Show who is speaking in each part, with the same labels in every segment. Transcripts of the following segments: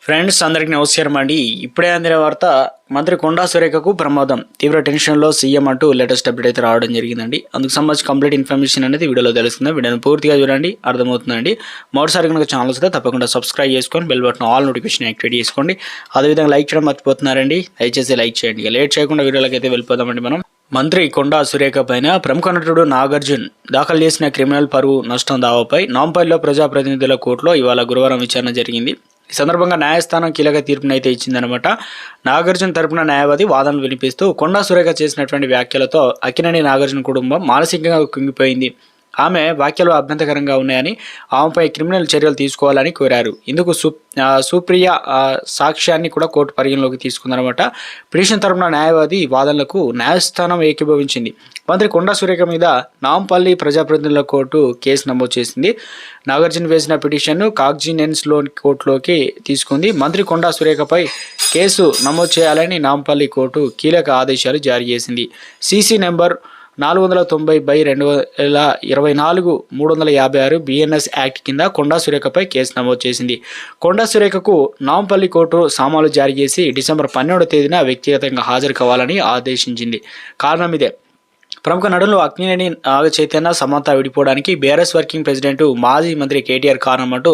Speaker 1: Friends అందరికీ నమస్కారం అండి. ఇప్పుడే అందిన వార్త, మంత్రి కొండా సురేఖకు ప్రమాదం, తీవ్ర టెన్షన్లో సీఎం అంటూ లేటెస్ట్ అప్డేట్ అయితే రావడం జరిగిందండి. అందుకు సంబంధించి కంప్లీట్ ఇన్ఫర్మేషన్ అనేది వీడియోలో తెలుస్తుంది. వీడియోని పూర్తిగా చూడండి, అర్థమవుతుందండి. మొదటిసారి కనుక ఛానల్ వస్తే తప్పకుండా సబ్స్క్రైబ్ చేసుకొని bell button all notification activate చేసుకోండి. అదేవిధంగా లైక్ చేయడం మర్చిపోతున్నారండి, దయచేసి లైక్ చేయండి. లేట్ చేయకుండా వీడియోలోకి అయితే వెళ్ళిపోదామండి. మనం మంత్రి కొండా సురేఖ పైన ప్రముఖ నటుడు నాగార్జున దాఖలు చేసిన క్రిమినల్ పరువు నష్టం దావాపై నాంపల్లిలో ప్రజాప్రతినిధుల కోర్టులో ఇవాళ గురువారం విచారణ జరిగింది. ఈ సందర్భంగా న్యాయస్థానం కీలక తీర్పునైతే ఇచ్చిందనమాట. నాగార్జున తరపున న్యాయవాది వాదనలు వినిపిస్తూ కొండా సురేఖ చేసినటువంటి వ్యాఖ్యలతో అక్కినేని నాగార్జున కుటుంబం మానసికంగా కుంగిపోయింది. ఆమె వ్యాఖ్యలు అభ్యంతరకరంగా ఉన్నాయని, ఆమెపై క్రిమినల్ చర్యలు తీసుకోవాలని కోరారు. ఇందుకు సుప్రియ సాక్ష్యాన్ని కూడా కోర్టు పరిగణలోకి తీసుకుందనమాట. పిటిషన్ తరపున న్యాయవాది వాదనలకు న్యాయస్థానం ఏకీభవించింది. మంత్రి కొండా సురేఖ మీద నాంపల్లి ప్రజాప్రతినిధుల కోర్టు కేసు నమోదు చేసింది. నాగార్జున వేసిన పిటిషన్ను కాగ్జినెన్స్లో కోర్టులోకి తీసుకుంది. మంత్రి కొండా సురేఖపై కేసు నమోదు చేయాలని నాంపల్లి కోర్టు కీలక ఆదేశాలు జారీ చేసింది. సీసీ నెంబర్ 490/2024 356 బిఎన్ఎస్ యాక్ట్ కింద కొండా సురేఖపై కేసు నమోదు చేసింది. కొండా సురేఖకు నాంపల్లి కోర్టు సామాలు జారీ చేసి డిసెంబర్ 12వ తేదీన వ్యక్తిగతంగా హాజరు కావాలని ఆదేశించింది. కారణం ఇదే. ప్రముఖ నటులు అక్కినేని నాగ చైతన్య, సమంత విడిపోవడానికి బీఆర్ఎస్ వర్కింగ్ ప్రెసిడెంట్ మాజీ మంత్రి కేటీఆర్ కారణం అంటూ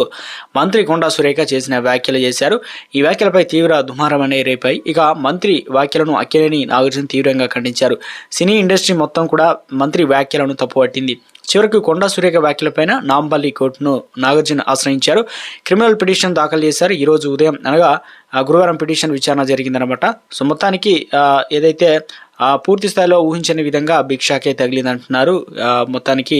Speaker 1: మంత్రి కొండా సురేఖ చేసిన వ్యాఖ్యలు చేశారు. ఈ వ్యాఖ్యలపై తీవ్ర దుమారం అనే రేపాయి. ఇక మంత్రి వ్యాఖ్యలను అక్కినేని నాగార్జున తీవ్రంగా ఖండించారు. సినీ ఇండస్ట్రీ మొత్తం కూడా మంత్రి వ్యాఖ్యలను తప్పుపట్టింది. చివరకు కొండా సురేఖ వ్యాఖ్యలపైన నాంపల్లి కోర్టును నాగార్జున ఆశ్రయించారు. క్రిమినల్ పిటిషన్ దాఖలు చేశారు. ఈరోజు ఉదయం అనగా గురువారం పిటిషన్ విచారణ జరిగిందనమాట. సో మొత్తానికి ఏదైతే పూర్తి స్థాయిలో ఊహించని విధంగా బిగ్ షాకే తగిలిందంటున్నారు. మొత్తానికి